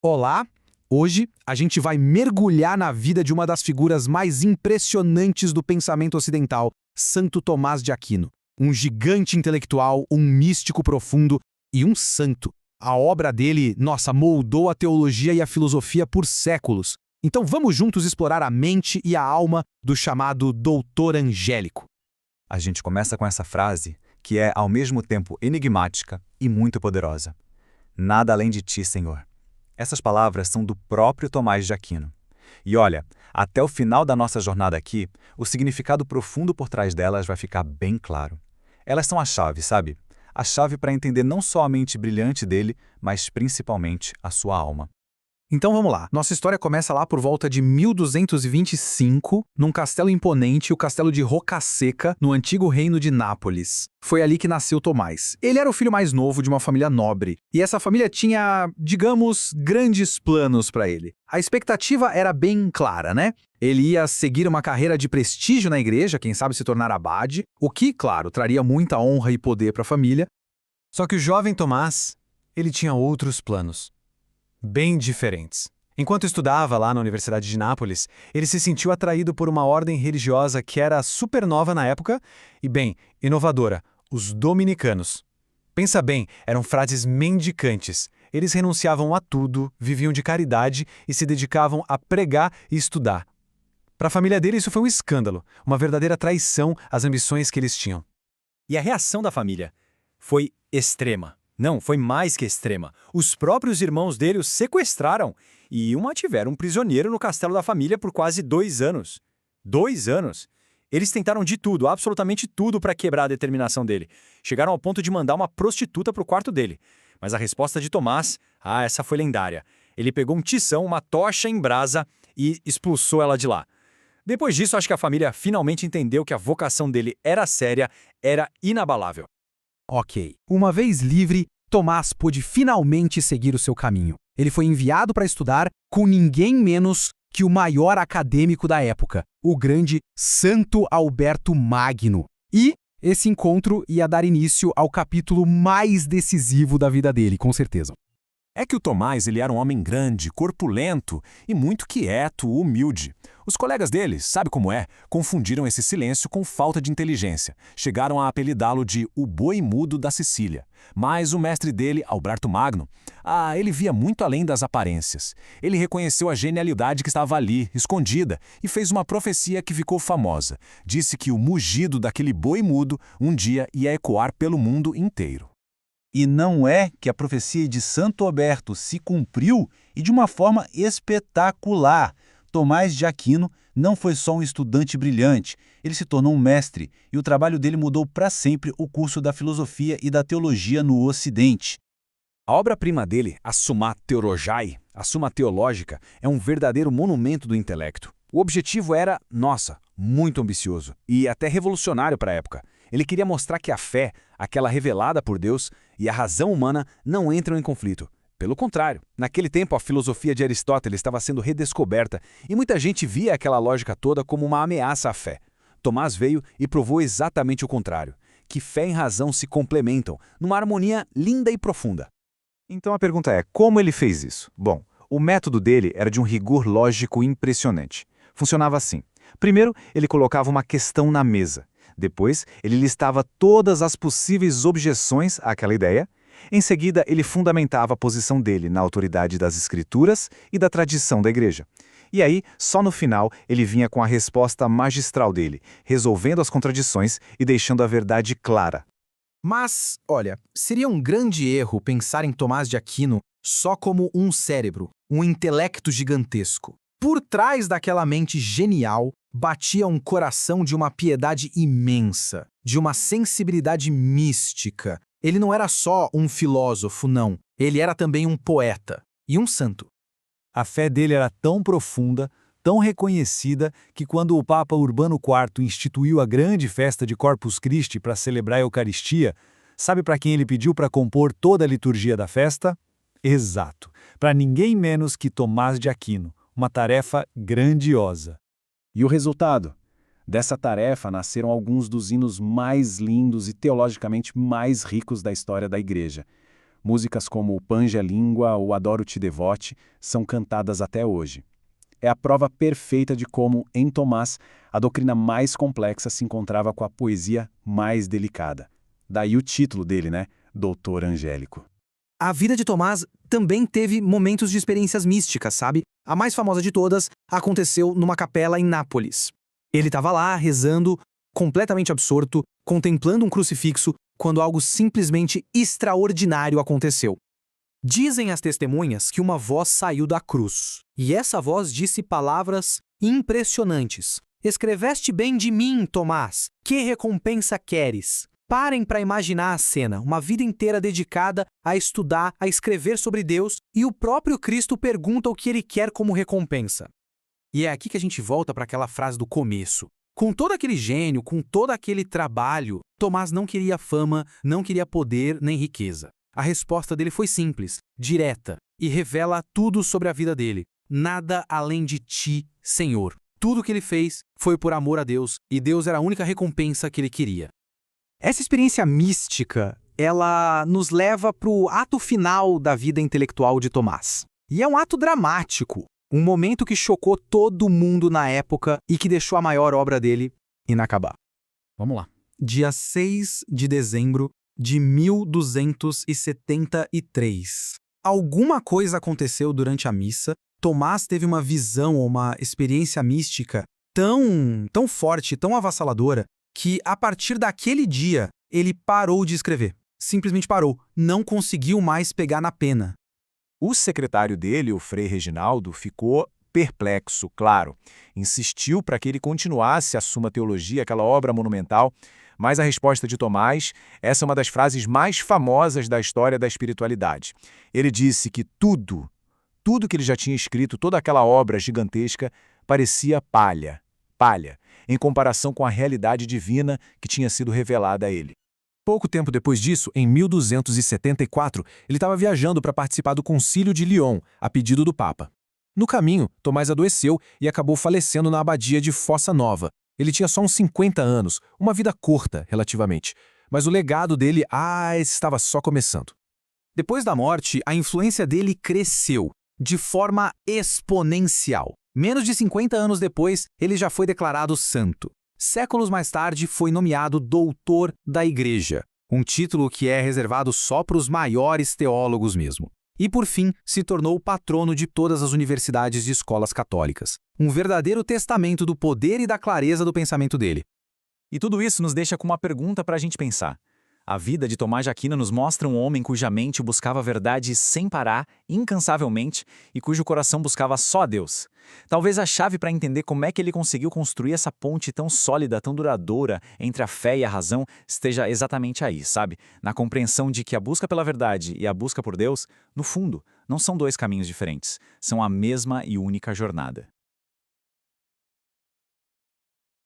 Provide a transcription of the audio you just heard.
Olá! Hoje a gente vai mergulhar na vida de uma das figuras mais impressionantes do pensamento ocidental, Santo Tomás de Aquino. Um gigante intelectual, um místico profundo e um santo. A obra dele, moldou a teologia e a filosofia por séculos. Então vamos juntos explorar a mente e a alma do chamado Doutor Angélico. A gente começa com essa frase, que é ao mesmo tempo enigmática e muito poderosa. Nada além de ti, Senhor. Essas palavras são do próprio Tomás de Aquino. E olha, até o final da nossa jornada aqui, o significado profundo por trás delas vai ficar bem claro. Elas são a chave, sabe? A chave para entender não só a mente brilhante dele, mas principalmente a sua alma. Então vamos lá. Nossa história começa lá por volta de 1225, num castelo imponente, o castelo de Roccasecca, no antigo reino de Nápoles. Foi ali que nasceu Tomás. Ele era o filho mais novo de uma família nobre, e essa família tinha, digamos, grandes planos para ele. A expectativa era bem clara, né? Ele ia seguir uma carreira de prestígio na igreja, quem sabe se tornar abade, o que, claro, traria muita honra e poder para a família. Só que o jovem Tomás, ele tinha outros planos, bem diferentes. Enquanto estudava lá na Universidade de Nápoles, ele se sentiu atraído por uma ordem religiosa que era super nova na época e, bem, inovadora, os dominicanos. Pensa bem, eram frades mendicantes. Eles renunciavam a tudo, viviam de caridade e se dedicavam a pregar e estudar. Para a família dele isso foi um escândalo, uma verdadeira traição às ambições que eles tinham. E a reação da família foi extrema. Não, foi mais que extrema. Os próprios irmãos dele o sequestraram e o mantiveram prisioneiro no castelo da família por quase 2 anos. 2 anos! Eles tentaram de tudo, absolutamente tudo, para quebrar a determinação dele. Chegaram ao ponto de mandar uma prostituta para o quarto dele. Mas a resposta de Tomás, essa foi lendária. Ele pegou um tição, uma tocha em brasa e expulsou ela de lá. Depois disso, acho que a família finalmente entendeu que a vocação dele era séria, era inabalável. Ok. Uma vez livre, Tomás pôde finalmente seguir o seu caminho. Ele foi enviado para estudar com ninguém menos que o maior acadêmico da época, o grande Santo Alberto Magno. E esse encontro ia dar início ao capítulo mais decisivo da vida dele, com certeza. É que o Tomás ele era um homem grande, corpulento e muito quieto, humilde. Os colegas dele, sabe como é, confundiram esse silêncio com falta de inteligência. Chegaram a apelidá-lo de o boi mudo da Sicília. Mas o mestre dele, Alberto Magno, ele via muito além das aparências. Ele reconheceu a genialidade que estava ali, escondida, e fez uma profecia que ficou famosa. Disse que o mugido daquele boi mudo um dia ia ecoar pelo mundo inteiro. E não é que a profecia de Santo Alberto se cumpriu e de uma forma espetacular. Tomás de Aquino não foi só um estudante brilhante, ele se tornou um mestre e o trabalho dele mudou para sempre o curso da filosofia e da teologia no Ocidente. A obra-prima dele, a Summa Theologiae, a Suma Teológica, é um verdadeiro monumento do intelecto. O objetivo era, muito ambicioso e até revolucionário para a época. Ele queria mostrar que a fé, aquela revelada por Deus, e a razão humana não entram em conflito. Pelo contrário, naquele tempo a filosofia de Aristóteles estava sendo redescoberta e muita gente via aquela lógica toda como uma ameaça à fé. Tomás veio e provou exatamente o contrário, que fé e razão se complementam, numa harmonia linda e profunda. Então a pergunta é, como ele fez isso? Bom, o método dele era de um rigor lógico impressionante. Funcionava assim. Primeiro, ele colocava uma questão na mesa. Depois, ele listava todas as possíveis objeções àquela ideia. Em seguida, ele fundamentava a posição dele na autoridade das escrituras e da tradição da igreja. E aí, só no final, ele vinha com a resposta magistral dele, resolvendo as contradições e deixando a verdade clara. Mas, olha, seria um grande erro pensar em Tomás de Aquino só como um cérebro, um intelecto gigantesco. Por trás daquela mente genial, batia um coração de uma piedade imensa, de uma sensibilidade mística. Ele não era só um filósofo, não. Ele era também um poeta e um santo. A fé dele era tão profunda, tão reconhecida, que quando o Papa Urbano IV instituiu a grande festa de Corpus Christi para celebrar a Eucaristia, sabe para quem ele pediu para compor toda a liturgia da festa? Exato, para ninguém menos que Tomás de Aquino. Uma tarefa grandiosa. E o resultado? Dessa tarefa nasceram alguns dos hinos mais lindos e teologicamente mais ricos da história da Igreja. Músicas como Pange a Língua ou Adoro-te Devote são cantadas até hoje. É a prova perfeita de como, em Tomás, a doutrina mais complexa se encontrava com a poesia mais delicada. Daí o título dele, né? Doutor Angélico. A vida de Tomás também teve momentos de experiências místicas, sabe? A mais famosa de todas aconteceu numa capela em Nápoles. Ele estava lá, rezando, completamente absorto, contemplando um crucifixo, quando algo simplesmente extraordinário aconteceu. Dizem as testemunhas que uma voz saiu da cruz, e essa voz disse palavras impressionantes. Escreveste bem de mim, Tomás. Que recompensa queres? Parem para imaginar a cena, uma vida inteira dedicada a estudar, a escrever sobre Deus, e o próprio Cristo pergunta o que ele quer como recompensa. E é aqui que a gente volta para aquela frase do começo. Com todo aquele gênio, com todo aquele trabalho, Tomás não queria fama, não queria poder nem riqueza. A resposta dele foi simples, direta, e revela tudo sobre a vida dele. Nada além de ti, Senhor. Tudo o que ele fez foi por amor a Deus, e Deus era a única recompensa que ele queria. Essa experiência mística, ela nos leva para o ato final da vida intelectual de Tomás. E é um ato dramático, um momento que chocou todo mundo na época e que deixou a maior obra dele inacabada. Vamos lá. Dia 6 de dezembro de 1273. Alguma coisa aconteceu durante a missa. Tomás teve uma visão, uma experiência mística tão forte, tão avassaladora, que a partir daquele dia ele parou de escrever. Simplesmente parou. Não conseguiu mais pegar na pena. O secretário dele, o Frei Reginaldo, ficou perplexo, claro. Insistiu para que ele continuasse a Suma Teologia, aquela obra monumental, mas a resposta de Tomás, essa é uma das frases mais famosas da história da espiritualidade. Ele disse que tudo que ele já tinha escrito, toda aquela obra gigantesca, parecia palha, em comparação com a realidade divina que tinha sido revelada a ele. Pouco tempo depois disso, em 1274, ele estava viajando para participar do Concílio de Lyon, a pedido do Papa. No caminho, Tomás adoeceu e acabou falecendo na abadia de Fossa Nova. Ele tinha só uns 50 anos, uma vida curta, relativamente. Mas o legado dele, estava só começando. Depois da morte, a influência dele cresceu de forma exponencial. Menos de 50 anos depois, ele já foi declarado santo. Séculos mais tarde, foi nomeado doutor da Igreja, um título que é reservado só para os maiores teólogos mesmo. E, por fim, se tornou o patrono de todas as universidades e escolas católicas. Um verdadeiro testamento do poder e da clareza do pensamento dele. E tudo isso nos deixa com uma pergunta para a gente pensar. A vida de Tomás de Aquino nos mostra um homem cuja mente buscava a verdade sem parar, incansavelmente, e cujo coração buscava só a Deus. Talvez a chave para entender como é que ele conseguiu construir essa ponte tão sólida, tão duradoura entre a fé e a razão esteja exatamente aí, sabe? Na compreensão de que a busca pela verdade e a busca por Deus, no fundo, não são dois caminhos diferentes, são a mesma e única jornada.